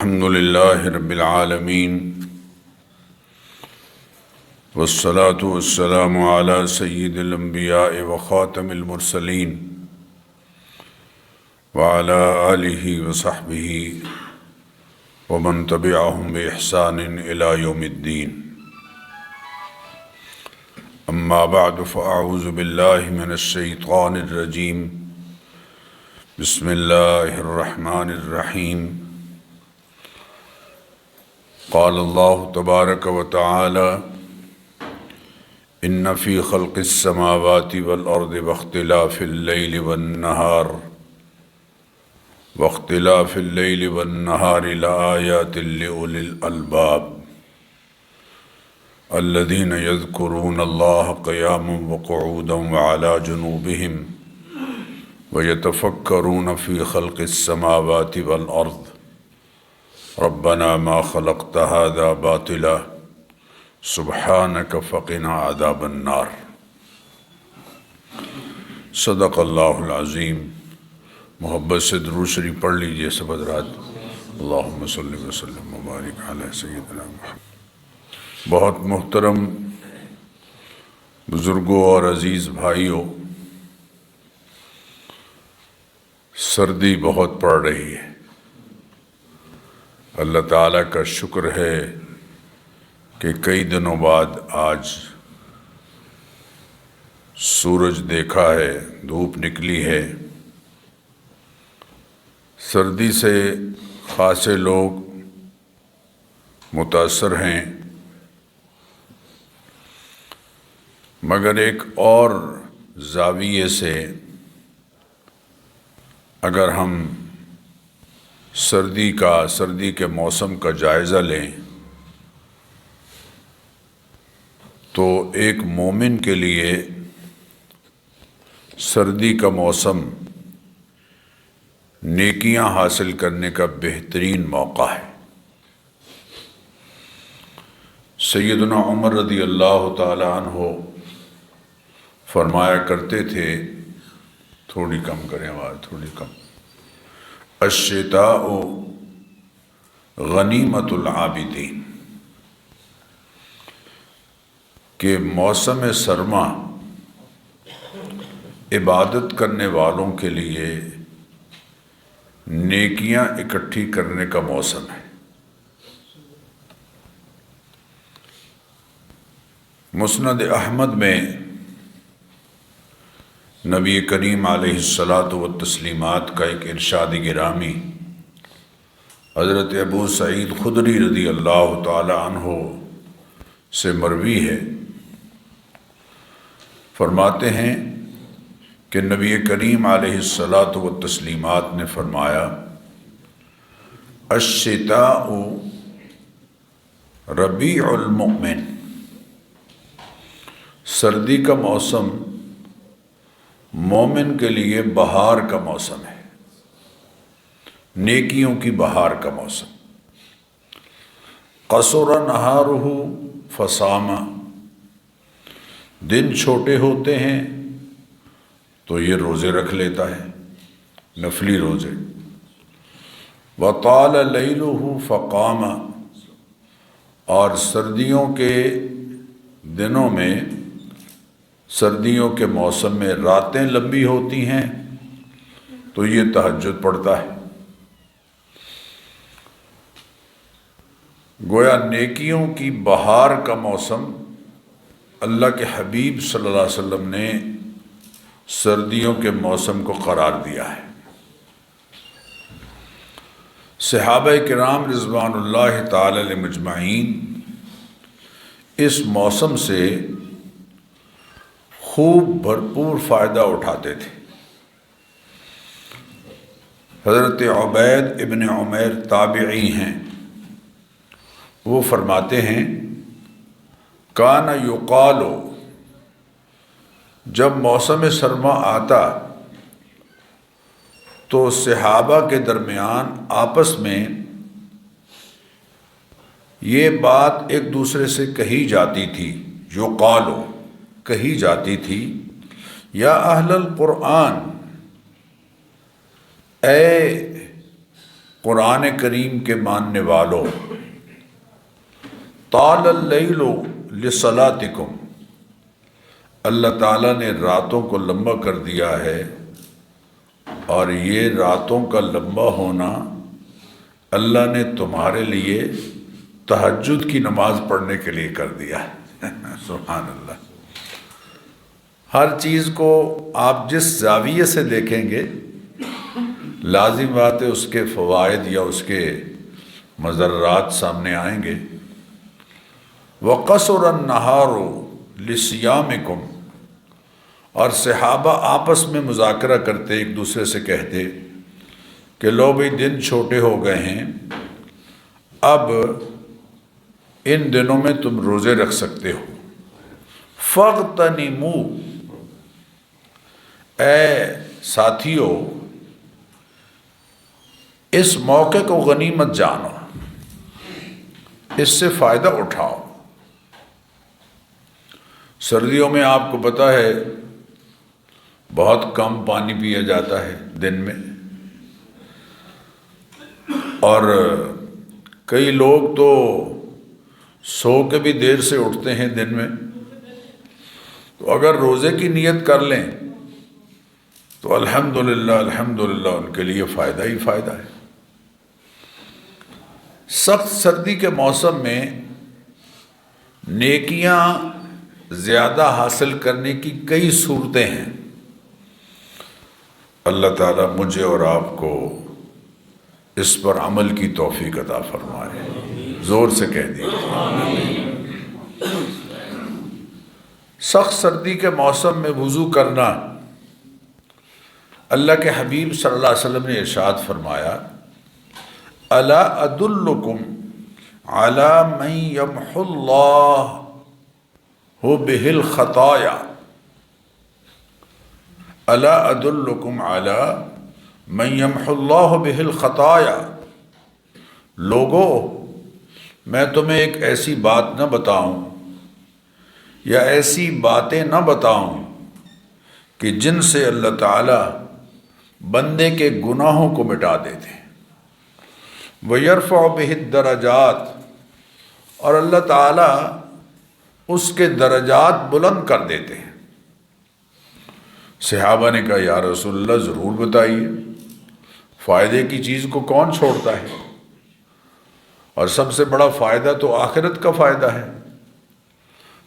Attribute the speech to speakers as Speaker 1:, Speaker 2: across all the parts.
Speaker 1: الحمد لله رب العالمين والصلاة والسلام على سيد الأنبياء وخاتم المرسلين وعلى آله وصحبه ومن تبعهم بإحسان إلى يوم الدين. أما بعد فأعوذ بالله من الشيطان الرجيم. بسم الله الرحمن الرحيم. قال الله تبارك وتعالى إن في خلق السماوات والأرض واختلاف الليل والنهار لآيات لأولي الألباب الذين يذكرون الله قياما وقعودا وعلى جنوبهم ويتفكرون في خلق السماوات والأرض ربنا ما خلقت هذا باطلا سبحانك فقنا عذاب النار. صدق اللہ العظیم. محبت سے درود شریف پڑھ لیجئے سب حضرات. اللہم صلی وسلم وبارک علی سیدنا محمد. بہت محترم بزرگوں اور عزیز بھائیوں، سردی بہت پڑ رہی ہے. اللہ تعالیٰ کا شکر ہے کہ کئی دنوں بعد آج سورج دیکھا ہے، دھوپ نکلی ہے. سردی سے خاصے لوگ متاثر ہیں، مگر ایک اور زاویے سے اگر ہم سردی کے موسم کا جائزہ لیں تو ایک مومن کے لیے سردی کا موسم نیکیاں حاصل کرنے کا بہترین موقع ہے. سیدنا عمر رضی اللہ تعالی عنہ فرمایا کرتے تھے، تھوڑی کم کریں آواز، تھوڑی کم. الشتاء غنیمت العابدین، کہ موسم سرما عبادت کرنے والوں کے لیے نیکیاں اکٹھی کرنے کا موسم ہے. مسند احمد میں نبی کریم علیہ الصلاۃ والتسلیمات کا ایک ارشاد گرامی حضرت ابو سعید خدری رضی اللہ تعالی عنہ سے مروی ہے. فرماتے ہیں کہ نبی کریم علیہ الصلاۃ والتسلیمات نے فرمایا، الشتاء ربیع المؤمن، سردی کا موسم مومن کے لیے بہار کا موسم ہے، نیکیوں کی بہار کا موسم. قصر نہارہ فصام، دن چھوٹے ہوتے ہیں تو یہ روزے رکھ لیتا ہے، نفلی روزے. وطال لیلہ فقام، اور سردیوں کے دنوں میں، سردیوں کے موسم میں راتیں لمبی ہوتی ہیں تو یہ تہجد پڑھتا ہے. گویا نیکیوں کی بہار کا موسم اللہ کے حبیب صلی اللہ علیہ وسلم نے سردیوں کے موسم کو قرار دیا ہے. صحابہ کرام رضوان اللہ تعالی علیہم اجمعین اس موسم سے خوب بھرپور فائدہ اٹھاتے تھے. حضرت عبید ابن عمیر تابعی ہیں، وہ فرماتے ہیں، کان یقال، جب موسم سرما آتا تو صحابہ کے درمیان آپس میں یہ بات ایک دوسرے سے کہی جاتی تھی، یقال کہی جاتی تھی، یا اہل القرآن، اے قرآن کریم کے ماننے والوں، طال اللیل لصلاتکم، اللہ تعالیٰ نے راتوں کو لمبا کر دیا ہے، اور یہ راتوں کا لمبا ہونا اللہ نے تمہارے لیے تہجد کی نماز پڑھنے کے لیے کر دیا ہے۔ سبحان اللہ۔ ہر چیز کو آپ جس زاویے سے دیکھیں گے لازم بات ہے اس کے فوائد یا اس کے مضرات سامنے آئیں گے۔ وَقَصُرَ النَّهَارُ لِصِيَامِكُمْ، اور صحابہ آپس میں مذاکرہ کرتے، ایک دوسرے سے کہتے کہ لو بھئی دن چھوٹے ہو گئے ہیں، اب ان دنوں میں تم روزے رکھ سکتے ہو۔ فَاغْتَنِمُوا، اے ساتھیو اس موقع کو غنیمت جانو، اس سے فائدہ اٹھاؤ۔ سردیوں میں آپ کو پتہ ہے بہت کم پانی پیا جاتا ہے دن میں، اور کئی لوگ تو سو کے بھی دیر سے اٹھتے ہیں دن میں، تو اگر روزے کی نیت کر لیں تو الحمدللہ الحمدللہ ان کے لیے فائدہ ہی فائدہ ہے۔ سخت سردی کے موسم میں نیکیاں زیادہ حاصل کرنے کی کئی صورتیں ہیں۔ اللہ تعالیٰ مجھے اور آپ کو اس پر عمل کی توفیق عطا فرمائے۔ زور سے کہہ دیجیے۔ سخت سردی کے موسم میں وضو کرنا، اللہ کے حبیب صلی اللہ علیہ وسلم نے ارشاد فرمایا، الا ادلکم علی من یمحو اللہ بہ الخطایا، الا ادلکم علی من یمحو اللہ بہ الخطایا، لوگو میں تمہیں ایک ایسی بات نہ بتاؤں یا ایسی باتیں نہ بتاؤں کہ جن سے اللہ تعالیٰ بندے کے گناہوں کو مٹا دیتے ہیں۔ وَيَرْفَعُ بِهِ الدَّرَجَاتِ، اور اللہ تعالیٰ اس کے درجات بلند کر دیتے ہیں۔ صحابہ نے کہا یا رسول اللہ ضرور بتائیے، فائدے کی چیز کو کون چھوڑتا ہے، اور سب سے بڑا فائدہ تو آخرت کا فائدہ ہے۔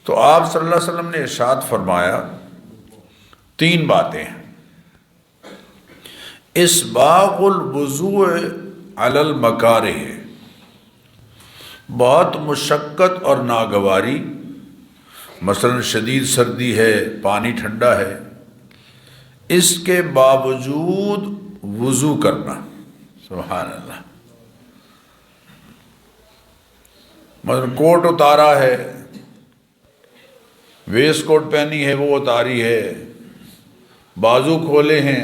Speaker 1: تو آپ صلی اللہ علیہ وسلم نے ارشاد فرمایا 3 باتیں ہیں۔ اسباغ الوضوء علی المکارہ، بہت مشقت اور ناگواری، مثلا شدید سردی ہے، پانی ٹھنڈا ہے، اس کے باوجود وضو کرنا۔ سبحان اللہ۔ مثلا کوٹ اتارا ہے، ویسٹ کوٹ پہنی ہے وہ اتاری ہے، بازو کھولے ہیں۔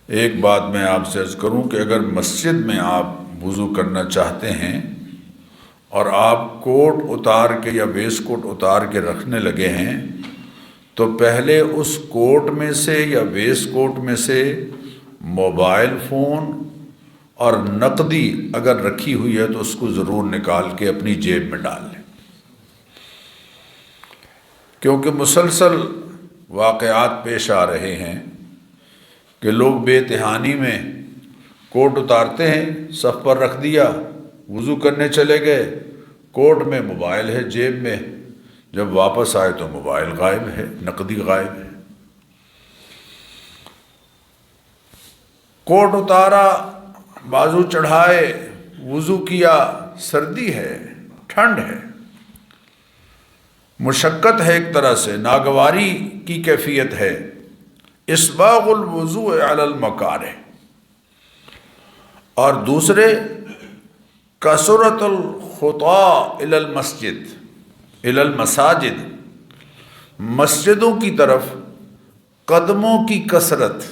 Speaker 1: ایک بات میں آپ سے عرض کروں کہ اگر مسجد میں آپ وضو کرنا چاہتے ہیں اور آپ کوٹ اتار کے یا ویسٹ کوٹ اتار کے رکھنے لگے ہیں، تو پہلے اس کوٹ میں سے یا ویسٹ کوٹ میں سے موبائل فون اور نقدی اگر رکھی ہوئی ہے تو اس کو ضرور نکال کے اپنی جیب میں ڈال لیں، کیونکہ مسلسل واقعات پیش آ رہے ہیں کہ لوگ بے تحانی میں کوٹ اتارتے ہیں، صف پر رکھ دیا، وضو کرنے چلے گئے، کوٹ میں موبائل ہے جیب میں، جب واپس آئے تو موبائل غائب ہے، نقدی غائب ہے۔ کوٹ اتارا، بازو چڑھائے، وضو کیا، سردی ہے، ٹھنڈ ہے، مشقت ہے، ایک طرح سے ناگواری کی کیفیت ہے۔ اسباغ الوضوء علی المکارہ، اور دوسرے کثرت الخطا الی المسجد الی المساجد، مسجدوں کی طرف قدموں کی کثرت،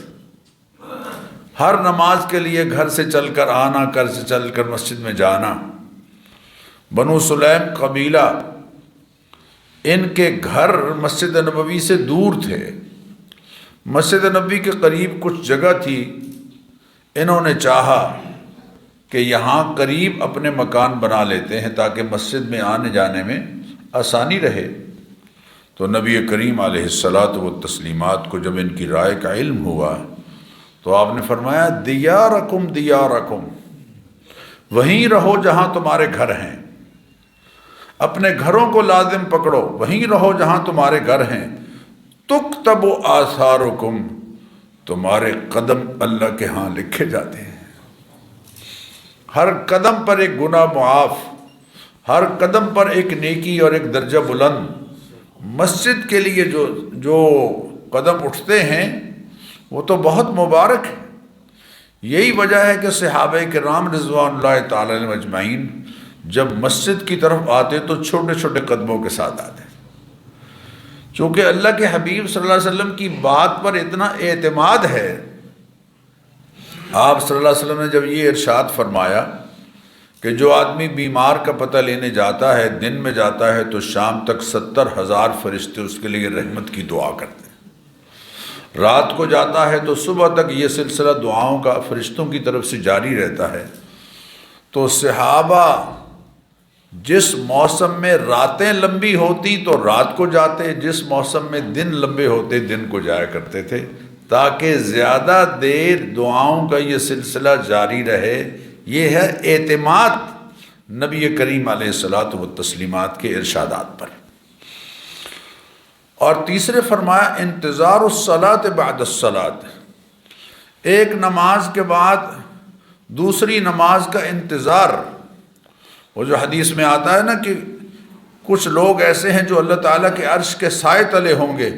Speaker 1: ہر نماز کے لیے گھر سے چل کر آنا، گھر سے چل کر مسجد میں جانا۔ بنو سلیم قبیلہ، ان کے گھر مسجد نبوی سے دور تھے، مسجد نبوی کے قریب کچھ جگہ تھی، انہوں نے چاہا کہ یہاں قریب اپنے مکان بنا لیتے ہیں تاکہ مسجد میں آنے جانے میں آسانی رہے۔ تو نبی کریم علیہ الصلاۃ والتسلیمات کو جب ان کی رائے کا علم ہوا تو آپ نے فرمایا دیارکم دیارکم، وہیں رہو جہاں تمہارے گھر ہیں، اپنے گھروں کو لازم پکڑو، وہیں رہو جہاں تمہارے گھر ہیں، تکتب آثارکم، تمہارے قدم اللہ کے ہاں لکھے جاتے ہیں، ہر قدم پر ایک گناہ معاف، ہر قدم پر ایک نیکی اور ایک درجہ بلند۔ مسجد کے لیے جو قدم اٹھتے ہیں وہ تو بہت مبارک ہے۔ یہی وجہ ہے کہ صحابہ کرام رضوان اللہ تعالی علیہم اجمعین جب مسجد کی طرف آتے تو چھوٹے چھوٹے قدموں کے ساتھ آتے، چونکہ اللہ کے حبیب صلی اللہ علیہ وسلم کی بات پر اتنا اعتماد ہے۔ آپ صلی اللہ علیہ وسلم نے جب یہ ارشاد فرمایا کہ جو آدمی بیمار کا پتہ لینے جاتا ہے، دن میں جاتا ہے تو شام تک 70,000 فرشتے اس کے لیے رحمت کی دعا کرتے ہیں، رات کو جاتا ہے تو صبح تک یہ سلسلہ دعاؤں کا فرشتوں کی طرف سے جاری رہتا ہے۔ تو صحابہ جس موسم میں راتیں لمبی ہوتی تو رات کو جاتے، جس موسم میں دن لمبے ہوتے دن کو جایا کرتے تھے، تاکہ زیادہ دیر دعاؤں کا یہ سلسلہ جاری رہے۔ یہ ہے اعتماد نبی کریم علیہ الصلاۃ والتسلیمات کے ارشادات پر۔ اور تیسرے فرمایا انتظار الصلاۃ بعد الصلاۃ، ایک نماز کے بعد دوسری نماز کا انتظار۔ وہ جو حدیث میں آتا ہے نا کہ کچھ لوگ ایسے ہیں جو اللہ تعالیٰ کے عرش کے سائے تلے ہوں گے،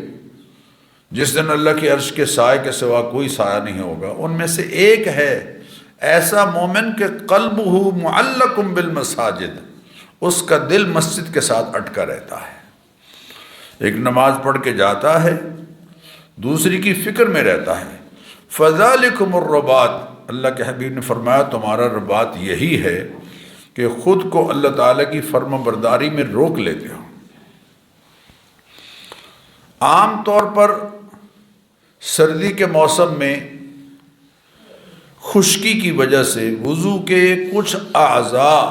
Speaker 1: جس دن اللہ کے عرش کے سائے کے سوا کوئی سایہ نہیں ہوگا۔ ان میں سے ایک ہے ایسا مومن کہ قلبہ معلق بالمساجد، اس کا دل مسجد کے ساتھ اٹکا رہتا ہے، ایک نماز پڑھ کے جاتا ہے دوسری کی فکر میں رہتا ہے۔ فذالکم الرباط، اللہ کے حبیب نے فرمایا تمہارا رباط یہی ہے کہ خود کو اللہ تعالیٰ کی فرما برداری میں روک لیتے ہو۔ عام طور پر سردی کے موسم میں خشکی کی وجہ سے وضو کے کچھ اعضاء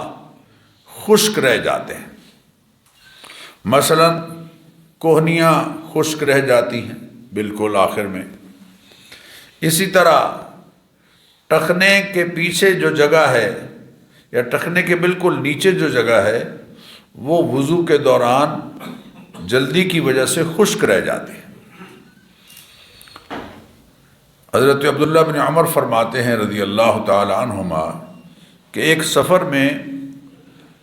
Speaker 1: خشک رہ جاتے ہیں، مثلا کوہنیاں خشک رہ جاتی ہیں بالکل آخر میں، اسی طرح ٹخنے کے پیچھے جو جگہ ہے یا ٹخنے کے بالکل نیچے جو جگہ ہے وہ وضو کے دوران جلدی کی وجہ سے خشک رہ جاتی ہے۔ حضرت عبداللہ بن عمر فرماتے ہیں رضی اللہ تعالی عنہما کہ ایک سفر میں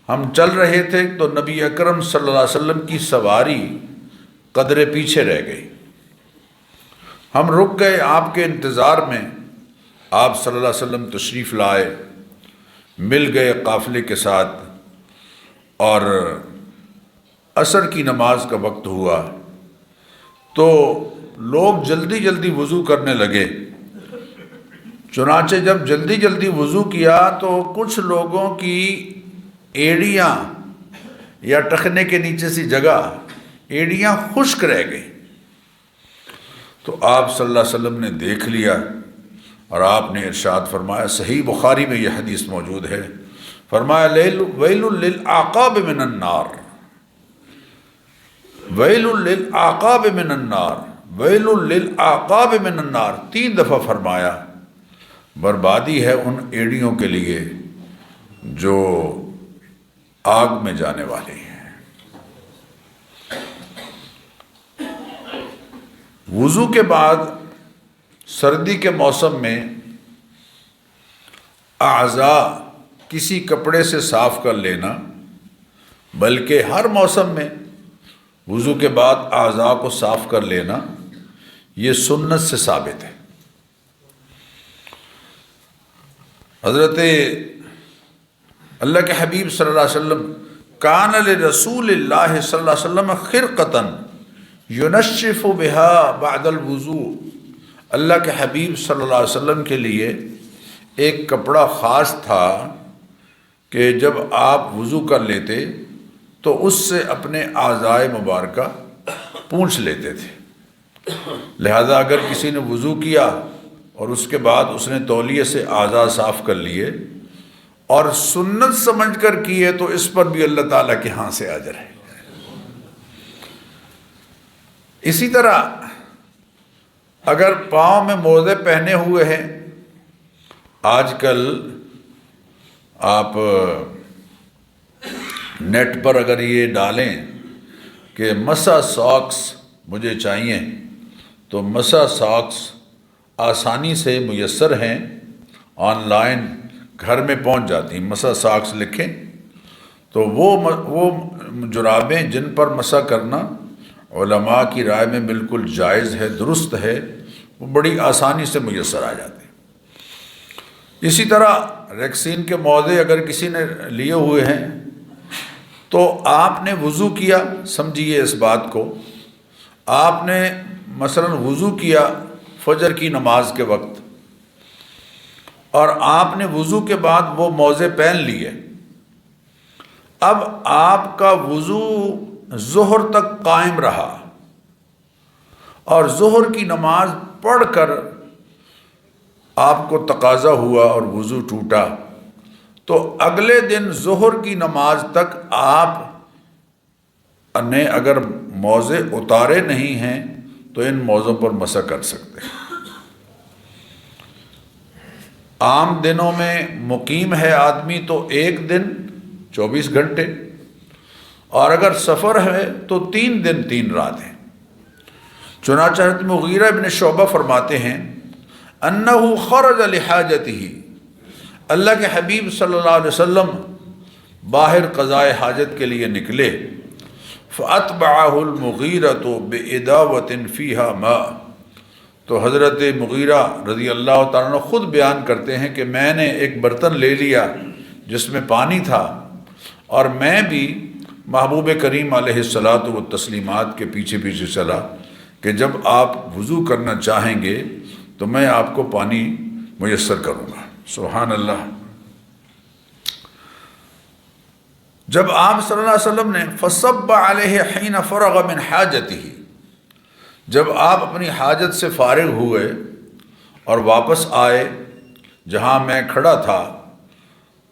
Speaker 1: ہم چل رہے تھے تو نبی اکرم صلی اللہ علیہ وسلم کی سواری قدرے پیچھے رہ گئی، ہم رک گئے آپ کے انتظار میں، آپ صلی اللہ علیہ وسلم تشریف لائے، مل گئے قافلے کے ساتھ، اور عصر کی نماز کا وقت ہوا تو لوگ جلدی جلدی وضو کرنے لگے۔ چنانچہ جب جلدی جلدی وضو کیا تو کچھ لوگوں کی ایڑیاں یا ٹخنے کے نیچے سی جگہ ایڑیاں خشک رہ گئی، تو آپ صلی اللہ علیہ وسلم نے دیکھ لیا اور آپ نے ارشاد فرمایا، صحیح بخاری میں یہ حدیث موجود ہے، فرمایا ویل للعقاب من النار، ویل للعقاب من النار، ویل للعقاب من النار، 3 دفعہ فرمایا، بربادی ہے ان ایڑیوں کے لیے جو آگ میں جانے والی ہیں۔ وضو کے بعد سردی کے موسم میں اعضاء کسی کپڑے سے صاف کر لینا، بلکہ ہر موسم میں وضو کے بعد اعضاء کو صاف کر لینا یہ سنت سے ثابت ہے۔ حضرت اللہ کے حبیب صلی اللہ علیہ وسلم کان لرسول اللہ صلی اللہ علیہ وسلم خرقۃ ینشف بها بعد الوضوء، اللہ کے حبیب صلی اللہ علیہ وسلم کے لیے ایک کپڑا خاص تھا کہ جب آپ وضو کر لیتے تو اس سے اپنے اعضائے مبارکہ پونچھ لیتے تھے، لہذا اگر کسی نے وضو کیا اور اس کے بعد اس نے تولیے سے اعضاء صاف کر لیے اور سنت سمجھ کر کیے تو اس پر بھی اللہ تعالیٰ کے ہاں سے اجر ہے۔ اسی طرح اگر پاؤں میں موزے پہنے ہوئے ہیں، آج کل آپ نیٹ پر اگر یہ ڈالیں کہ مسا ساکس مجھے چاہیے، تو مسا ساکس آسانی سے میسر ہیں، آن لائن گھر میں پہنچ جاتی ہیں۔ مسا ساکس لکھیں تو وہ جرابیں جن پر مسا کرنا علماء کی رائے میں بالکل جائز ہے، درست ہے، وہ بڑی آسانی سے میسر آ جاتے ہیں۔ اسی طرح ریکسین کے موزے اگر کسی نے لیے ہوئے ہیں تو آپ نے وضو کیا، سمجھیے اس بات کو، آپ نے مثلا وضو کیا فجر کی نماز کے وقت، اور آپ نے وضو کے بعد وہ موزے پہن لیے، اب آپ کا وضو ظہر تک قائم رہا اور ظہر کی نماز پڑھ کر آپ کو تقاضا ہوا اور وضو ٹوٹا، تو اگلے دن ظہر کی نماز تک آپ نے اگر موزے اتارے نہیں ہیں تو ان موزوں پر مسح کر سکتے ہیں۔ عام دنوں میں مقیم ہے آدمی تو ایک دن 24 گھنٹے، اور اگر سفر ہے تو 3 دن 3 رات ہیں۔ چنانچہ حضرت مغیرہ بن شعبہ فرماتے ہیں انہ خرج لحاجتہ، اللہ کے حبیب صلی اللہ علیہ وسلم باہر قضائے حاجت کے لیے نکلے، فاتبعہ المغیرۃ بإداوۃ فیہا ماء، تو حضرت مغیرہ رضی اللہ تعالیٰ عنہ خود بیان کرتے ہیں کہ میں نے ایک برتن لے لیا جس میں پانی تھا، اور میں بھی محبوب کریم علیہ الصلاۃ والتسلیمات کے پیچھے پیچھے چلا کہ جب آپ وضو کرنا چاہیں گے تو میں آپ کو پانی میسر کروں گا۔ سبحان اللہ۔ جب آپ صلی اللہ علیہ وسلم نے فصب علیہ حین فرغ من حاجتہ، جب آپ اپنی حاجت سے فارغ ہوئے اور واپس آئے جہاں میں کھڑا تھا،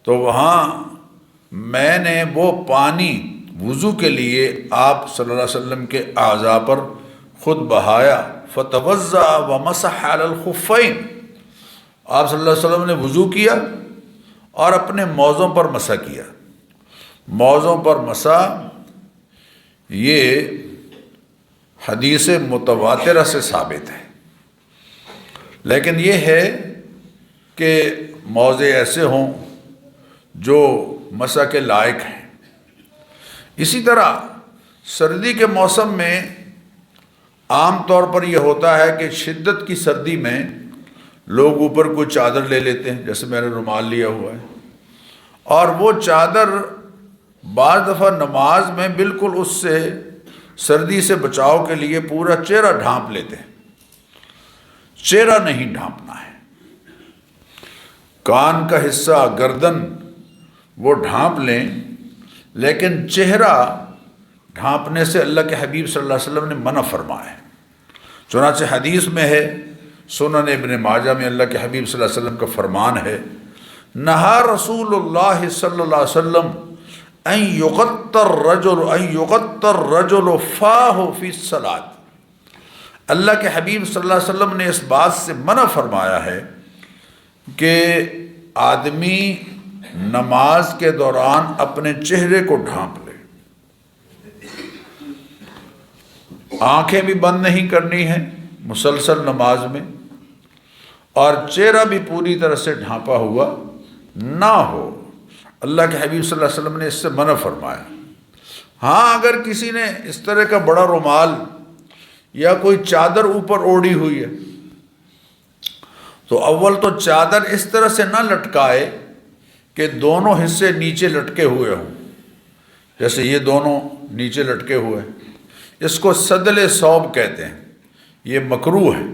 Speaker 1: تو وہاں میں نے وہ پانی وضو کے لیے آپ صلی اللہ علیہ وسلم کے اعضاء پر خود بہایا، فتوضأ ومسح علی الخفین، آپ صلی اللہ علیہ وسلم نے وضو کیا اور اپنے موزوں پر مسح کیا۔ موزوں پر مسح یہ حدیث متواترہ سے ثابت ہے، لیکن یہ ہے کہ موزے ایسے ہوں جو مسح کے لائق ہیں۔ اسی طرح سردی کے موسم میں عام طور پر یہ ہوتا ہے کہ شدت کی سردی میں لوگ اوپر کوئی چادر لے لیتے ہیں، جیسے میں نے رومال لیا ہوا ہے، اور وہ چادر بعض دفعہ نماز میں بالکل اس سے سردی سے بچاؤ کے لیے پورا چہرہ ڈھانپ لیتے ہیں۔ چہرہ نہیں ڈھانپنا ہے، کان کا حصہ، گردن وہ ڈھانپ لیں، لیکن چہرہ ڈھانپنے سے اللہ کے حبیب صلی اللہ علیہ وسلم نے منع فرمایا ہے۔ چنانچہ حدیث میں ہے، سنن ابن ماجہ میں اللہ کے حبیب صلی اللہ علیہ وسلم کا فرمان ہے، نہا رسول اللہ صلی اللہ علیہ وسلم ان یغطی الرجل فاہ فی الصلاۃ، اللہ کے حبیب صلی اللہ علیہ وسلم نے اس بات سے منع فرمایا ہے کہ آدمی نماز کے دوران اپنے چہرے کو ڈھانپ لے، آنکھیں بھی بند نہیں کرنی ہیں مسلسل نماز میں، اور چہرہ بھی پوری طرح سے ڈھانپا ہوا نہ ہو۔ اللہ کے حبیب صلی اللہ علیہ وسلم نے اس سے منع فرمایا۔ ہاں اگر کسی نے اس طرح کا بڑا رومال یا کوئی چادر اوپر اوڑھی ہوئی ہے تو اول تو چادر اس طرح سے نہ لٹکائے کہ دونوں حصے نیچے لٹکے ہوئے ہوں، جیسے یہ دونوں نیچے لٹکے ہوئے ہیں، اس کو سدل ثوب کہتے ہیں، یہ مکروہ ہے۔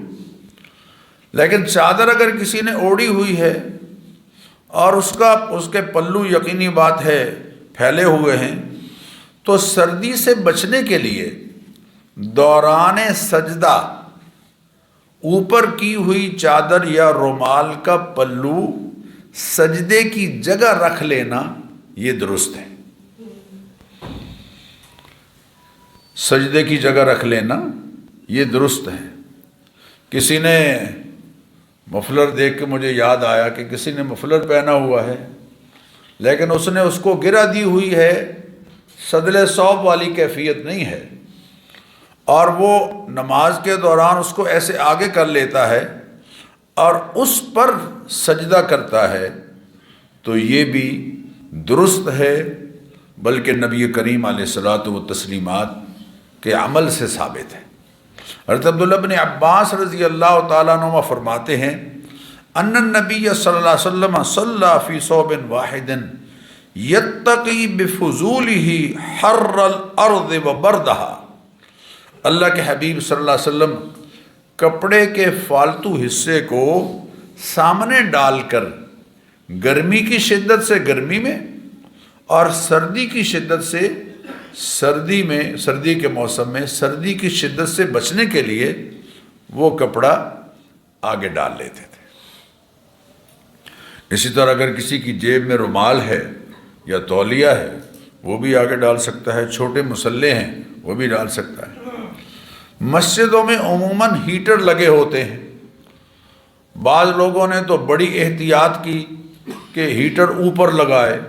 Speaker 1: لیکن چادر اگر کسی نے اوڑھی ہوئی ہے اور اس کے پلو یقینی بات ہے پھیلے ہوئے ہیں، تو سردی سے بچنے کے لیے دوران سجدہ اوپر کی ہوئی چادر یا رومال کا پلو سجدے کی جگہ رکھ لینا یہ درست ہے. سجدے کی جگہ رکھ لینا یہ درست ہے. کسی نے مفلر دیکھ کے مجھے یاد آیا کہ کسی نے مفلر پہنا ہوا ہے لیکن اس نے اس کو گرہ دی ہوئی ہے، سدل صوب والی کیفیت نہیں ہے، اور وہ نماز کے دوران اس کو ایسے آگے کر لیتا ہے اور اس پر سجدہ کرتا ہے، تو یہ بھی درست ہے، بلکہ نبی کریم علیہ الصلاۃ والتسلیمات کے عمل سے ثابت ہے. حضرت عبداللہ بن عباس رضی اللہ تعالیٰ عنہ فرماتے ہیں ان النبی صلی اللہ علیہ وسلم صلی فی ثوب واحد یتقی بفضولہ حر الارض وبردہا. اللہ کے حبیب صلی اللہ علیہ وسلم کپڑے کے فالتو حصے کو سامنے ڈال کر گرمی کی شدت سے گرمی میں اور سردی کی شدت سے سردی میں، سردی کے موسم میں سردی کی شدت سے بچنے کے لیے وہ کپڑا آگے ڈال لیتے تھے. اسی طرح اگر کسی کی جیب میں رومال ہے یا تولیہ ہے وہ بھی آگے ڈال سکتا ہے، چھوٹے مسلح ہیں وہ بھی ڈال سکتا ہے. مسجدوں میں عموماً ہیٹر لگے ہوتے ہیں. بعض لوگوں نے تو بڑی احتیاط کی کہ ہیٹر اوپر لگائے،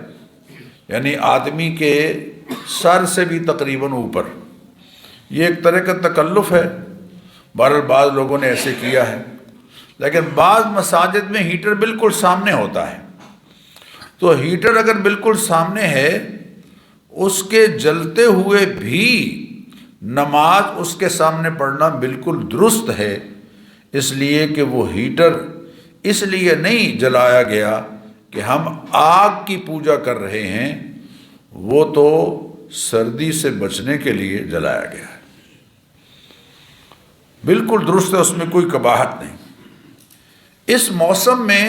Speaker 1: یعنی آدمی کے سر سے بھی تقریباً اوپر. یہ ایک طرح کا تکلف ہے، بہرحال بعض لوگوں نے ایسے کیا ہے. لیکن بعض مساجد میں ہیٹر بالکل سامنے ہوتا ہے، تو ہیٹر اگر بالکل سامنے ہے اس کے جلتے ہوئے بھی نماز اس کے سامنے پڑھنا بالکل درست ہے، اس لیے کہ وہ ہیٹر اس لیے نہیں جلایا گیا کہ ہم آگ کی پوجا کر رہے ہیں، وہ تو سردی سے بچنے کے لیے جلایا گیا ہے. بالکل درست ہے، اس میں کوئی قباحت نہیں. اس موسم میں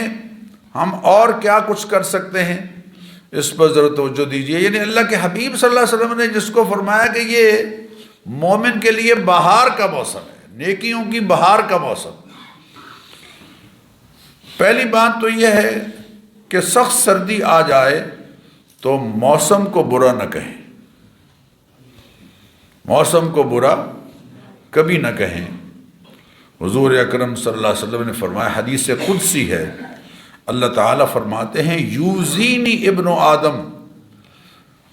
Speaker 1: ہم اور کیا کچھ کر سکتے ہیں اس پر ذرا توجہ دیجیے. یعنی اللہ کے حبیب صلی اللہ علیہ وسلم نے جس کو فرمایا کہ یہ مومن کے لیے بہار کا موسم ہے، نیکیوں کی بہار کا موسم. پہلی بات تو یہ ہے کہ سخت سردی آ جائے تو موسم کو برا نہ کہیں، موسم کو برا کبھی نہ کہیں. حضور اکرم صلی اللہ علیہ وسلم نے فرمایا، حدیث قدسی ہے، اللہ تعالیٰ فرماتے ہیں یوزینی ابن آدم،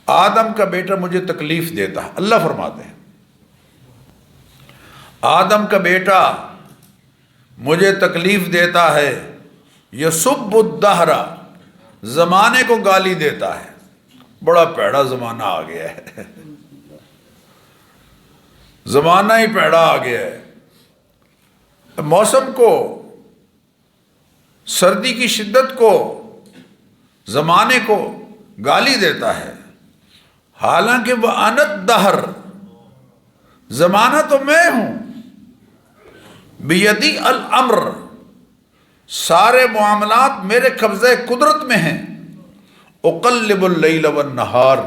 Speaker 1: آدم کا بیٹا مجھے تکلیف دیتا ہے. اللہ فرماتے ہیں آدم کا بیٹا مجھے تکلیف دیتا ہے، یسب الدہر، زمانے کو گالی دیتا ہے. بڑا پیڑا زمانہ آ گیا ہے، زمانہ ہی پیڑا آ گیا ہے. موسم کو، سردی کی شدت کو، زمانے کو گالی دیتا ہے، حالانکہ وہ انت دہر، زمانہ تو میں ہوں، بیدی الامر، سارے معاملات میرے قبضہ قدرت میں ہیں. اقلب اللیل والنہار،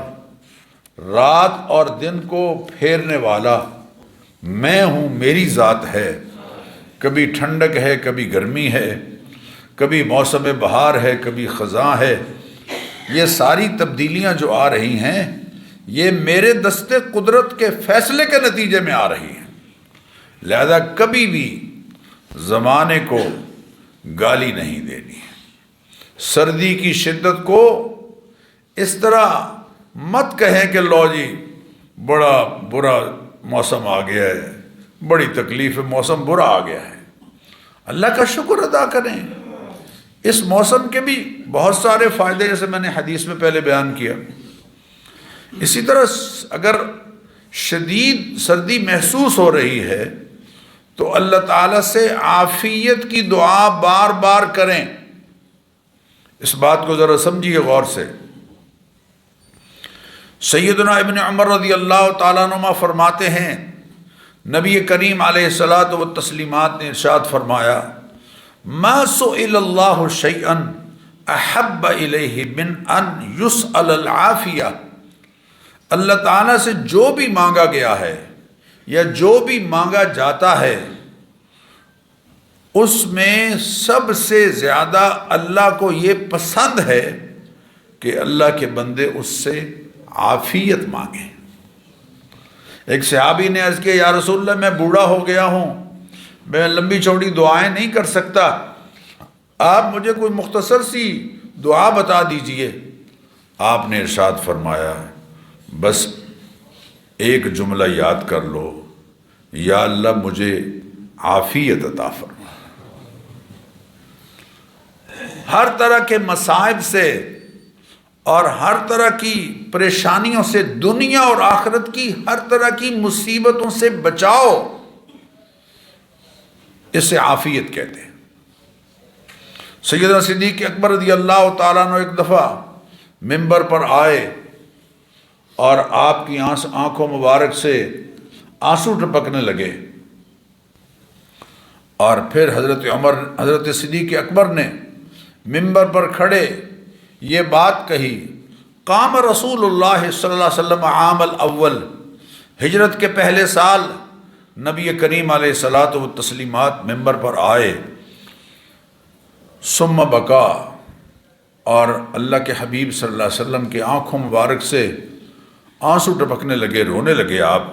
Speaker 1: رات اور دن کو پھیرنے والا میں ہوں، میری ذات ہے. کبھی ٹھنڈک ہے، کبھی گرمی ہے، کبھی موسم بہار ہے، کبھی خزاں ہے. یہ ساری تبدیلیاں جو آ رہی ہیں یہ میرے دست قدرت کے فیصلے کے نتیجے میں آ رہی ہیں. لہذا کبھی بھی زمانے کو گالی نہیں دینی ہے. سردی کی شدت کو اس طرح مت کہیں کہ لو جی بڑا برا موسم آ گیا ہے، بڑی تکلیف ہے، موسم برا آ گیا ہے. اللہ کا شکر ادا کریں. اس موسم کے بھی بہت سارے فائدے، جیسے میں نے حدیث میں پہلے بیان کیا. اسی طرح اگر شدید سردی محسوس ہو رہی ہے تو اللہ تعالیٰ سے عافیت کی دعا بار بار کریں. اس بات کو ذرا سمجھیے غور سے. سیدنا ابن عمر رضی اللہ تعالیٰ عنہ فرماتے ہیں نبی کریم علیہ الصلاۃ والتسلیمات نے ارشاد فرمایا، ما سئل اللہ شیئا احب الیہ من ان یسأل العافیہ. اللہ تعالیٰ سے جو بھی مانگا گیا ہے یا جو بھی مانگا جاتا ہے اس میں سب سے زیادہ اللہ کو یہ پسند ہے کہ اللہ کے بندے اس سے عافیت مانگیں۔ ایک صحابی نے عرض کیا یا رسول اللہ میں بوڑھا ہو گیا ہوں، میں لمبی چوڑی دعائیں نہیں کر سکتا، آپ مجھے کوئی مختصر سی دعا بتا دیجئے۔ آپ نے ارشاد فرمایا بس ایک جملہ یاد کر لو، یا اللہ مجھے عافیت عطا فرما۔ ہر طرح کے مصائب سے اور ہر طرح کی پریشانیوں سے، دنیا اور آخرت کی ہر طرح کی مصیبتوں سے بچاؤ، اسے عافیت کہتے ہیں۔ سیدنا صدیق اکبر رضی اللہ تعالیٰ عنہ ایک دفعہ ممبر پر آئے اور آپ کی آنکھوں مبارک سے آنسو ٹپکنے لگے، اور پھر حضرت صدیق اکبر نے ممبر پر کھڑے یہ بات کہی، قام رسول اللہ صلی اللہ علیہ وسلم عام الاول، ہجرت کے پہلے سال نبی کریم علیہ الصلاۃ والتسلیمات ممبر پر آئے، ثم بکا، اور اللہ کے حبیب صلی اللہ علیہ وسلم کے آنکھوں مبارک سے آنسو ٹپکنے لگے، رونے لگے آپ،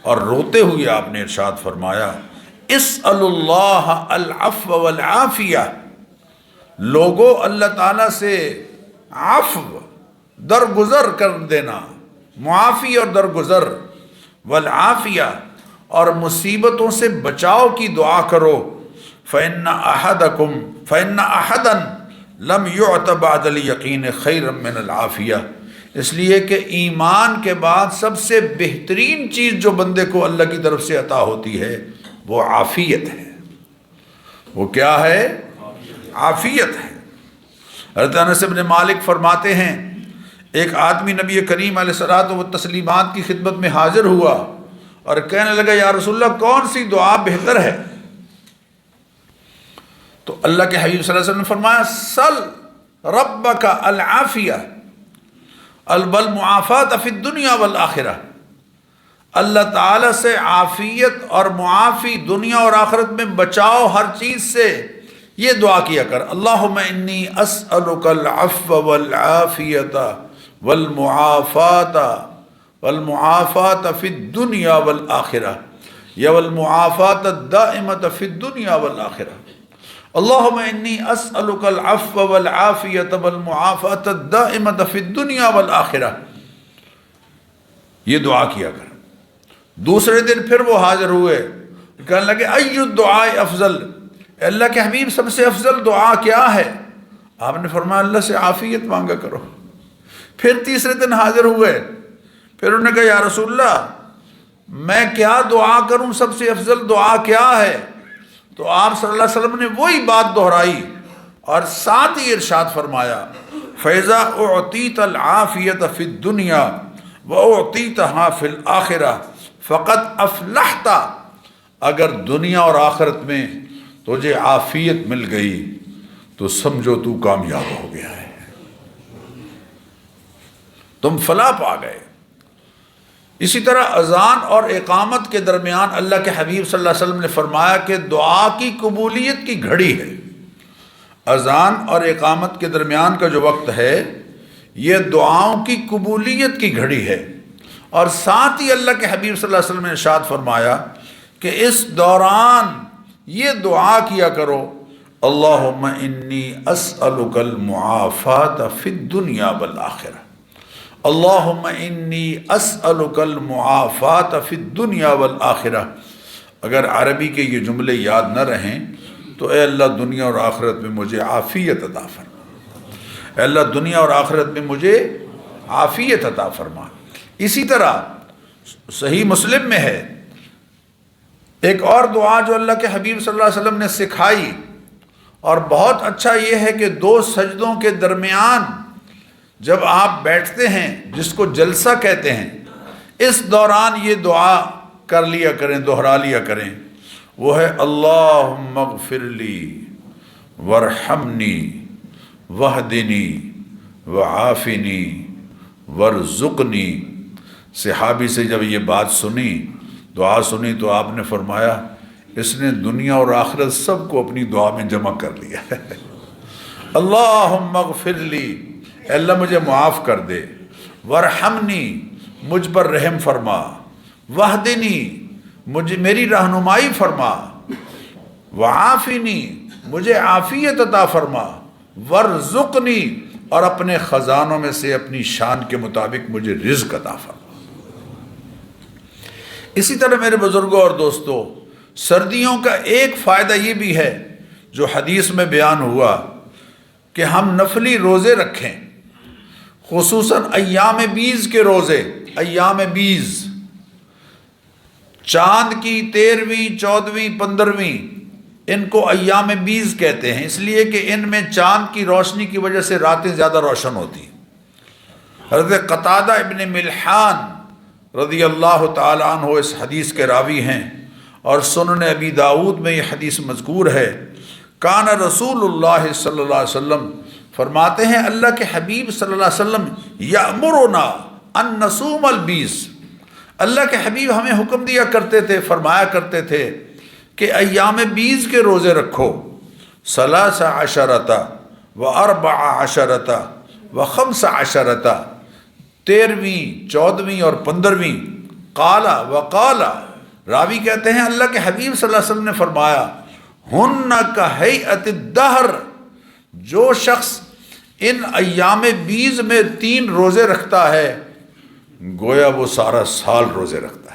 Speaker 1: اور روتے ہوئے آپ نے ارشاد فرمایا اسأل اللہ العفو والعافیہ، لوگو اللہ تعالیٰ سے عفو درگزر کر دینا، معافی اور درگزر، والعافیہ اور مصیبتوں سے بچاؤ کی دعا کرو، فإن أحدا لم يعط بعد اليقین خیرا من العافیہ، اس لیے کہ ایمان کے بعد سب سے بہترین چیز جو بندے کو اللہ کی طرف سے عطا ہوتی ہے وہ عافیت ہے۔ وہ کیا ہے؟ عافیت ہے۔ حضرت انس بن مالک فرماتے ہیں ایک آدمی نبی کریم علیہ الصلوۃ والتسلیمات کی خدمت میں حاضر ہوا اور کہنے لگا یا رسول اللہ کون سی دعا بہتر ہے؟ تو اللہ کے حبیب صلی اللہ علیہ وسلم نے فرمایا سل ربک العافیہ والمعافات فی الدنیا والآخرہ، اللہ تعالیٰ سے عافیت اور معافی دنیا اور آخرت میں بچاؤ ہر چیز سے، یہ دعا کیا کر، اللہم انی اسألک العفو والعافیت والمعافات فی الدنیا والآخرہ، یا والمعافات الدائمۃ فی الدنیا والآخرہ، اللہم انی اسألک العفو والعافیت والمعافات الدائمۃ فی الدنیا والآخرہ، یہ دعا کیا کر۔ دوسرے دن پھر وہ حاضر ہوئے، کہنے لگے ای الدعاء افضل، اللہ کے حبیب سب سے افضل دعا کیا ہے؟ آپ نے فرمایا اللہ سے عافیت مانگا کرو۔ پھر تیسرے دن حاضر ہوئے، پھر انہوں نے کہا یا رسول اللہ میں کیا دعا کروں، سب سے افضل دعا کیا ہے؟ تو آپ صلی اللہ علیہ وسلم نے وہی بات دہرائی اور ساتھ ہی ارشاد فرمایا فَإِذَا أُعْطِيتَ الْعَافِيَةَ فِي الدُّنْيَا وَأُعْطِيتَهَا فِي الْآخِرَةِ فَقَدْ أَفْلَحْتَ، اگر دنیا اور آخرت میں تجھے عافیت مل گئی تو سمجھو تو کامیاب ہو گیا ہے، تم فلاح پا گئے۔ اسی طرح اذان اور اقامت کے درمیان اللہ کے حبیب صلی اللہ علیہ وسلم نے فرمایا کہ دعا کی قبولیت کی گھڑی ہے۔ اذان اور اقامت کے درمیان کا جو وقت ہے یہ دعاؤں کی قبولیت کی گھڑی ہے، اور ساتھ ہی اللہ کے حبیب صلی اللہ علیہ وسلم نے ارشاد فرمایا کہ اس دوران یہ دعا کیا کرو اللہم انی اسألک المعافات فی الدنیا والآخرہ، اللہم انی اسألک المعافات فی الدنیا والآخرہ۔ اگر عربی کے یہ جملے یاد نہ رہیں تو اے اللہ دنیا اور آخرت میں مجھے عافیت عطا فرما، اے اللہ دنیا اور آخرت میں مجھے عافیت عطا فرما۔ اسی طرح صحیح مسلم میں ہے ایک اور دعا جو اللہ کے حبیب صلی اللہ علیہ وسلم نے سکھائی، اور بہت اچھا یہ ہے کہ دو سجدوں کے درمیان جب آپ بیٹھتے ہیں جس کو جلسہ کہتے ہیں، اس دوران یہ دعا کر لیا کریں، دہرا لیا کریں، وہ ہے اللہم اغفر لی وارحمنی واہدنی وعافنی وارزقنی۔ صحابی سے جب یہ بات سنی، دعا سنی، تو آپ نے فرمایا اس نے دنیا اور آخرت سب کو اپنی دعا میں جمع کر لیا ہے۔ اللہم اغفر لی، اے اللہ مجھے معاف کر دے، ورحمنی، مجھ پر رحم فرما، وحدنی، مجھے میری رہنمائی فرما، وعافنی، مجھے عافیت عطا فرما، ورزقنی، اور اپنے خزانوں میں سے اپنی شان کے مطابق مجھے رزق عطا فرما۔ اسی طرح میرے بزرگوں اور دوستوں، سردیوں کا ایک فائدہ یہ بھی ہے جو حدیث میں بیان ہوا کہ ہم نفلی روزے رکھیں، خصوصاً ایام بیز کے روزے۔ ایام بیز، چاند کی 13ویں، 14ویں، 15ویں، ان کو ایام بیز کہتے ہیں، اس لیے کہ ان میں چاند کی روشنی کی وجہ سے راتیں زیادہ روشن ہوتی ہیں۔ حضرت قتادہ ابن ملحان رضی اللہ تعالیٰ عنہ اس حدیث کے راوی ہیں، اور سنن ابی داؤد میں یہ حدیث مذکور ہے۔ کان رسول اللہ صلی اللہ علیہ وسلم، فرماتے ہیں اللہ کے حبیب صلی اللہ علیہ وسلم، یأمرنا ان نصوم البیز، اللہ کے حبیب ہمیں حکم دیا کرتے تھے، فرمایا کرتے تھے کہ ایام بیز کے روزے رکھو، 13 و 14 و 15، 13ویں، 14ویں اور 15ویں۔ قال وقال، راوی کہتے ہیں اللہ کے حبیب صلی اللہ علیہ وسلم نے فرمایا، ہن کہیئت الدہر، جو شخص ان ایام بیز میں 3 روزے رکھتا ہے گویا وہ سارا سال روزے رکھتا ہے،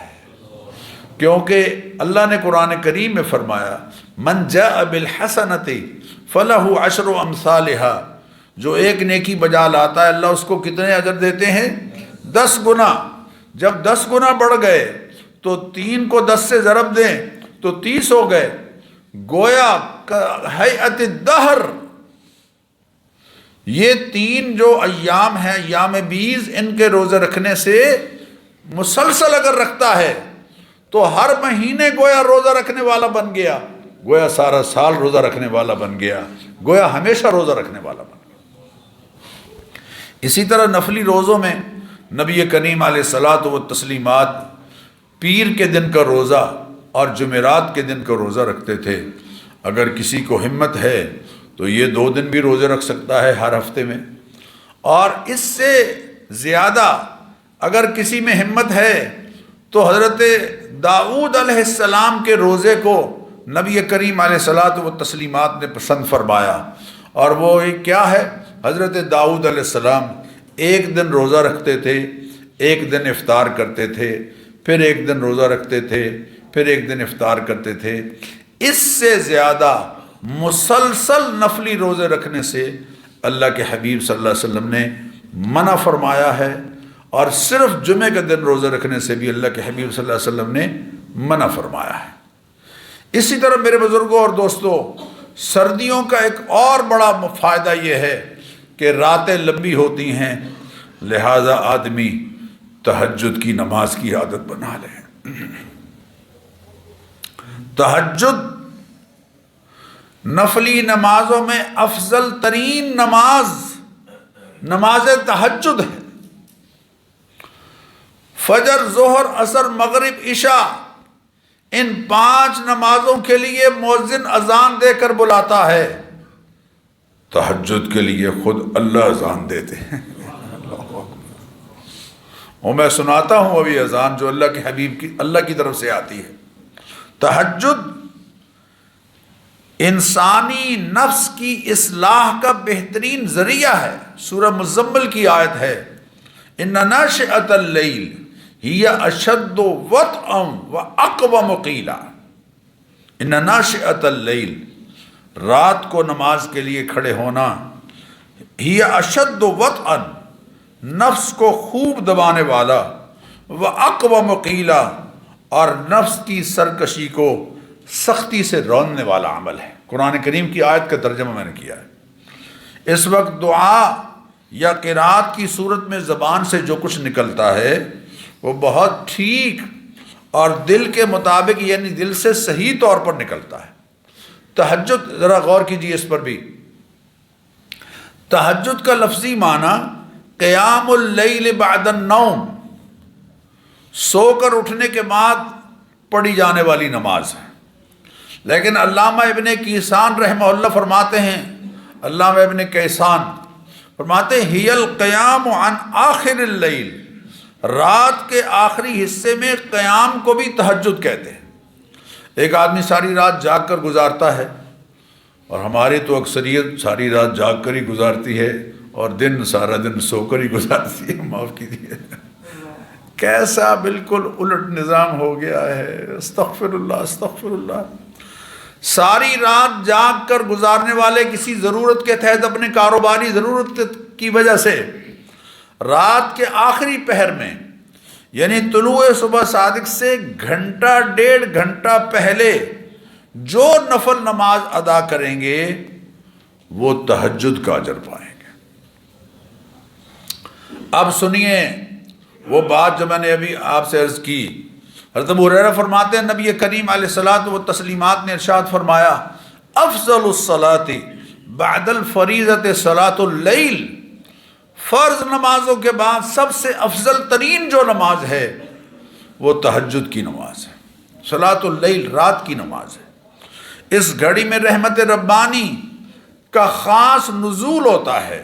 Speaker 1: کیونکہ اللہ نے قرآن کریم میں فرمایا، من جاء بالحسنۃ فلہ 10 امثالھا، جو ایک نیکی بجا لاتا ہے اللہ اس کو کتنے اجر دیتے ہیں؟ 10 گنا۔ جب 10 گنا بڑھ گئے تو 3 کو 10 سے ضرب دیں تو 30 ہو گئے، گویا ہیئت الدہر۔ یہ 3 جو ایام ہیں، ایام بیز، ان کے روزے رکھنے سے مسلسل اگر رکھتا ہے تو ہر مہینے گویا روزہ رکھنے والا بن گیا، گویا سارا سال روزہ رکھنے والا بن گیا، گویا ہمیشہ روزہ رکھنے والا بن گیا۔ اسی طرح نفلی روزوں میں نبی کریم علیہ الصلاۃ والتسلیمات پیر کے دن کا روزہ اور جمعرات کے دن کا روزہ رکھتے تھے۔ اگر کسی کو ہمت ہے تو یہ 2 دن بھی روزے رکھ سکتا ہے ہر ہفتے میں، اور اس سے زیادہ اگر کسی میں ہمت ہے تو حضرت داؤد علیہ السلام کے روزے کو نبی کریم علیہ الصلاۃ والتسلیمات نے پسند فرمایا، اور وہ کیا ہے؟ حضرت داؤد علیہ السلام ایک دن روزہ رکھتے تھے، ایک دن افطار کرتے تھے، پھر ایک دن روزہ رکھتے تھے، پھر ایک دن افطار کرتے تھے۔ اس سے زیادہ مسلسل نفلی روزے رکھنے سے اللہ کے حبیب صلی اللہ علیہ وسلم نے منع فرمایا ہے، اور صرف جمعے کے دن روزے رکھنے سے بھی اللہ کے حبیب صلی اللہ علیہ وسلم نے منع فرمایا ہے۔ اسی طرح میرے بزرگوں اور دوستوں، سردیوں کا ایک اور بڑا فائدہ یہ ہے کہ راتیں لمبی ہوتی ہیں، لہذا آدمی تہجد کی نماز کی عادت بنا لے۔ تہجد نفلی نمازوں میں افضل ترین نماز تہجد ہے۔ فجر، ظہر، عصر، مغرب، عشاء، ان 5 نمازوں کے لیے مؤذن اذان دے کر بلاتا ہے، تہجد کے لیے خود اللہ اذان دیتے ہیں۔ اور میں سناتا ہوں ابھی اذان جو اللہ کے حبیب کی، اللہ کی طرف سے آتی ہے۔ تہجد انسانی نفس کی اصلاح کا بہترین ذریعہ ہے۔ سورہ مزمل کی آیت ہے، ان ناشئۃ اللیل ہی اشد وطئا واقوم قیلا۔ ان ناشئۃ اللیل، رات کو نماز کے لیے کھڑے ہونا، ہی اشد وطئا، نفس کو خوب دبانے والا، واقوم قیلا، اور نفس کی سرکشی کو سختی سے روکنے والا عمل ہے۔ قرآن کریم کی آیت کا ترجمہ میں نے کیا ہے۔ اس وقت دعا یا قرات کی صورت میں زبان سے جو کچھ نکلتا ہے وہ بہت ٹھیک اور دل کے مطابق، یعنی دل سے صحیح طور پر نکلتا ہے۔ تہجد، ذرا غور کیجیے اس پر بھی۔ تہجد کا لفظی معنی قیام اللیل بعد النوم، سو کر اٹھنے کے بعد پڑھی جانے والی نماز ہے۔ لیکن علامہ ابن کیسان رحمہ اللہ فرماتے ہیں، علامہ ابن کیسان فرماتے ہیں ہی القیام عن آخر اللیل، رات کے آخری حصے میں قیام کو بھی تہجد کہتے ہیں۔ ایک آدمی ساری رات جاگ کر گزارتا ہے، اور ہماری تو اکثریت ساری رات جاگ کر ہی گزارتی ہے اور دن سارا دن سو کر ہی گزارتی ہے، معاف کیجیے، کیسا بالکل الٹ نظام ہو گیا ہے۔ استغفر اللہ استغفر اللہ۔ ساری رات جاگ کر گزارنے والے کسی ضرورت کے تحت، اپنے کاروباری ضرورت کی وجہ سے، رات کے آخری پہر میں یعنی طلوع صبح صادق سے گھنٹہ ڈیڑھ گھنٹہ پہلے جو نفل نماز ادا کریں گے وہ تہجد کا اجر پائیں گے۔ اب سنیے وہ بات جو میں نے ابھی آپ سے عرض کی۔ حضرت ابو ہریرہ فرماتے ہیں نبی کریم علیہ الصلوۃ والتسلیمات نے ارشاد فرمایا افضل الصلاۃ بعد الفریضۃ صلاۃ اللیل، فرض نمازوں کے بعد سب سے افضل ترین جو نماز ہے وہ تہجد کی نماز ہے، صلاۃ اللیل، رات کی نماز ہے۔ اس گھڑی میں رحمت ربانی کا خاص نزول ہوتا ہے۔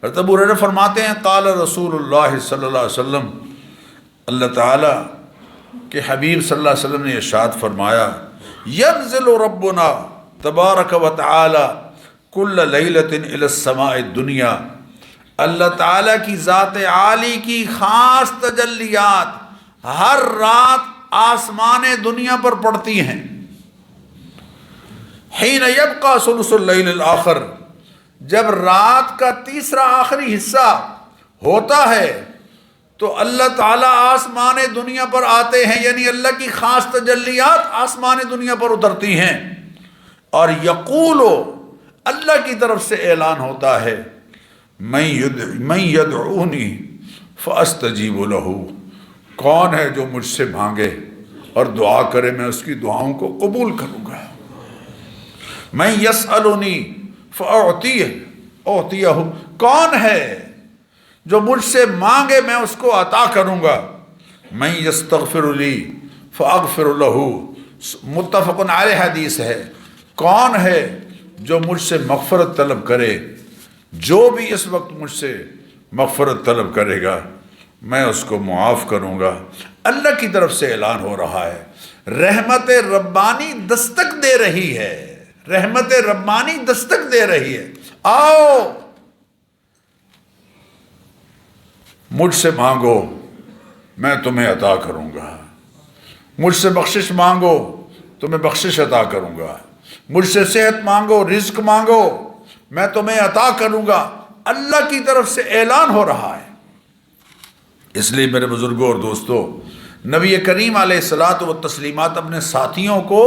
Speaker 1: حضرت ابو ہریرہ فرماتے ہیں قال رسول اللہ صلی اللہ علیہ وسلم، اللہ تعالیٰ کہ حبیب صلی اللہ علیہ وسلم نے ارشاد فرمایا ينزل ربنا تبارک و تعالی کل لیلۃ الی السماء الدنیا، اللہ تعالیٰ کی ذات عالی کی خاص تجلیات ہر رات آسمان دنیا پر پڑتی ہیں۔ حین یبقى ثلث اللیل الآخر، جب رات کا تیسرا آخری حصہ ہوتا ہے تو اللہ تعالیٰ آسمان دنیا پر آتے ہیں، یعنی اللہ کی خاص تجلیات آسمان دنیا پر اترتی ہیں، اور یقول، اللہ کی طرف سے اعلان ہوتا ہے من یدعونی فاستجیب لہ، کون ہے جو مجھ سے مانگے اور دعا کرے میں اس کی دعاؤں کو قبول کروں گا۔ من یسألنی فاعطیہ، کون ہے جو مجھ سے مانگے میں اس کو عطا کروں گا۔ من یستغفر لی فاغفر لہ، متفق علیہ حدیث ہے، کون ہے جو مجھ سے مغفرت طلب کرے، جو بھی اس وقت مجھ سے مغفرت طلب کرے گا میں اس کو معاف کروں گا۔ اللہ کی طرف سے اعلان ہو رہا ہے، رحمت ربانی دستک دے رہی ہے، رحمت ربانی دستک دے رہی ہے، آؤ مجھ سے مانگو میں تمہیں عطا کروں گا، مجھ سے بخشش مانگو تمہیں بخشش عطا کروں گا، مجھ سے صحت مانگو، رزق مانگو میں تمہیں عطا کروں گا۔ اللہ کی طرف سے اعلان ہو رہا ہے۔ اس لیے میرے بزرگوں اور دوستوں، نبی کریم علیہ الصلوۃ والتسلیمات اپنے ساتھیوں کو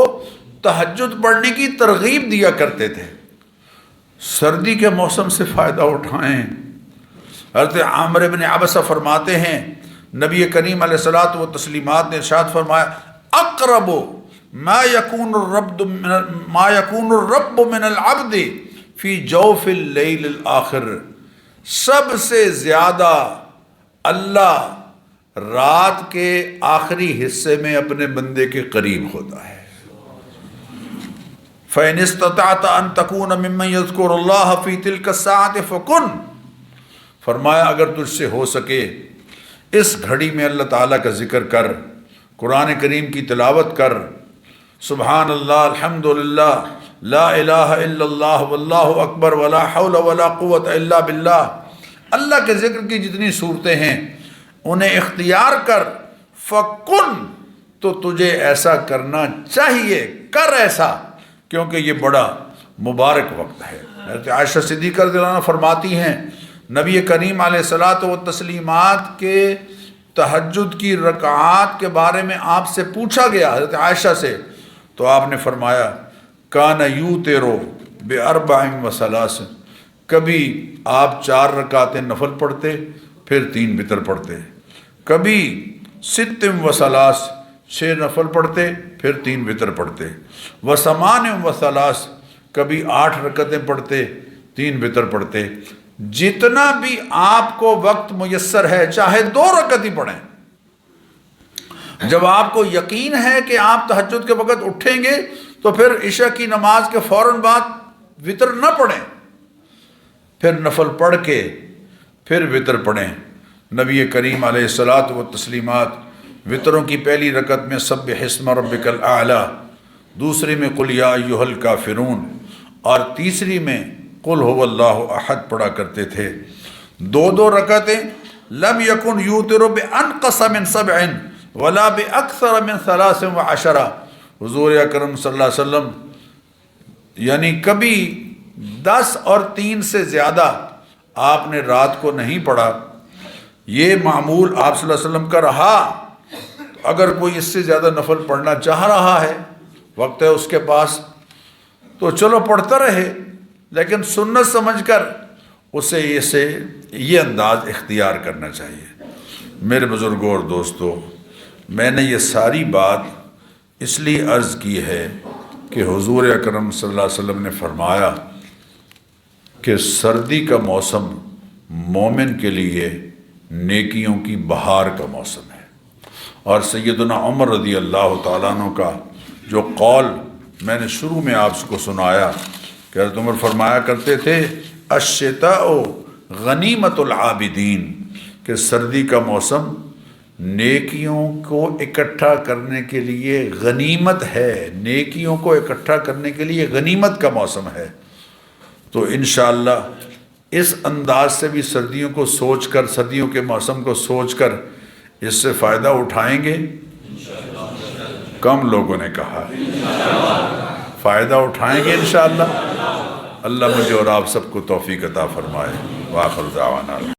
Speaker 1: تہجد پڑھنے کی ترغیب دیا کرتے تھے۔ سردی کے موسم سے فائدہ اٹھائیں۔ حضرت عامر بن عبسہ فرماتے ہیں نبی کریم علیہ الصلوۃ والتسلیمات نے ارشاد فرمایا اقرب ما یکون الرب من العبد فی جوف اللیل الآخر، سب سے زیادہ اللہ رات کے آخری حصے میں اپنے بندے کے قریب ہوتا ہے۔ فَإِنِ اسْتَطَعْتَ أَن تَكُونَ مِمَّن يَذْكُرُ اللَّهَ فِي تِلْكَ السَّاعَةِ فَكُن، فرمایا اگر تجھ سے ہو سکے اس گھڑی میں اللہ تعالیٰ کا ذکر کر، قرآن کریم کی تلاوت کر، سبحان اللہ، الحمدللہ، لا الہ الا اللہ، واللہ اکبر، ولا حول ولا قوت الا باللہ، اللہ کے ذکر کی جتنی صورتیں ہیں انہیں اختیار کر، فَكُن، تو تجھے ایسا کرنا چاہیے، کر ایسا، کیونکہ یہ بڑا مبارک وقت ہے۔ حضرت عائشہ صدیقہ رضی اللہ عنہ فرماتی ہیں نبی کریم علیہ الصلوۃ والتسلیمات کے تہجد کی رکعات کے بارے میں آپ سے پوچھا گیا، حضرت عائشہ سے، تو آپ نے فرمایا کان یوترو باربع وثلاث، کبھی آپ 4 رکعتیں نفل پڑھتے پھر 3 وتر پڑھتے، کبھی 6 وثلاث 6 نفل پڑھتے پھر 3 وتر پڑھتے، وثمان وثلاث کبھی 8 رکعتیں پڑھتے 3 وتر پڑھتے، جتنا بھی آپ کو وقت میسر ہے چاہے 2 رکعت ہی پڑھیں۔ جب آپ کو یقین ہے کہ آپ تہجد کے وقت اٹھیں گے تو پھر عشاء کی نماز کے فوراً بعد وطر نہ پڑھیں، پھر نفل پڑھ کے پھر وطر پڑھیں۔ نبی کریم علیہ الصلاۃ والتسلیمات وطروں کی پہلی رکعت میں سبح اسم ربک الاعلی، دوسری میں قل یا ایھا الکافرون، اور تیسری میں قل ھو اللہ احد پڑھا کرتے تھے۔ دو دو رکعتیں لم یکن یوتر بانقص من 7 ولا باکثر من 13 حضور اکرم صلی اللہ علیہ وسلم یعنی کبھی 10 اور 3 سے زیادہ آپ نے رات کو نہیں پڑھا۔ یہ معمول آپ صلی اللہ علیہ وسلم کا رہا۔ اگر کوئی اس سے زیادہ نفل پڑھنا چاہ رہا ہے، وقت ہے اس کے پاس، تو چلو پڑھتا رہے، لیکن سنت سمجھ کر اسے یہ انداز اختیار کرنا چاہیے۔ میرے بزرگوں اور دوستو، میں نے یہ ساری بات اس لیے عرض کی ہے کہ حضور اکرم صلی اللہ علیہ وسلم نے فرمایا کہ سردی کا موسم مومن کے لیے نیکیوں کی بہار کا موسم ہے۔ اور سیدنا عمر رضی اللہ تعالیٰ عنہ کا جو قول میں نے شروع میں آپ کو سنایا کہ حضرت عمر فرمایا کرتے تھے الشتاء غنیمت العابدین، کہ سردی کا موسم نیکیوں کو اکٹھا کرنے کے لیے غنیمت ہے، نیکیوں کو اکٹھا کرنے کے لیے غنیمت کا موسم ہے۔ تو انشاءاللہ اس انداز سے بھی سردیوں کو سوچ کر، سردیوں کے موسم کو سوچ کر اس سے فائدہ اٹھائیں گے۔ کم لوگوں نے کہا فائدہ اٹھائیں گے انشاءاللہ۔ اللہ مجھے اور آپ سب کو توفیق عطا فرمائے۔ وآخر دعوانا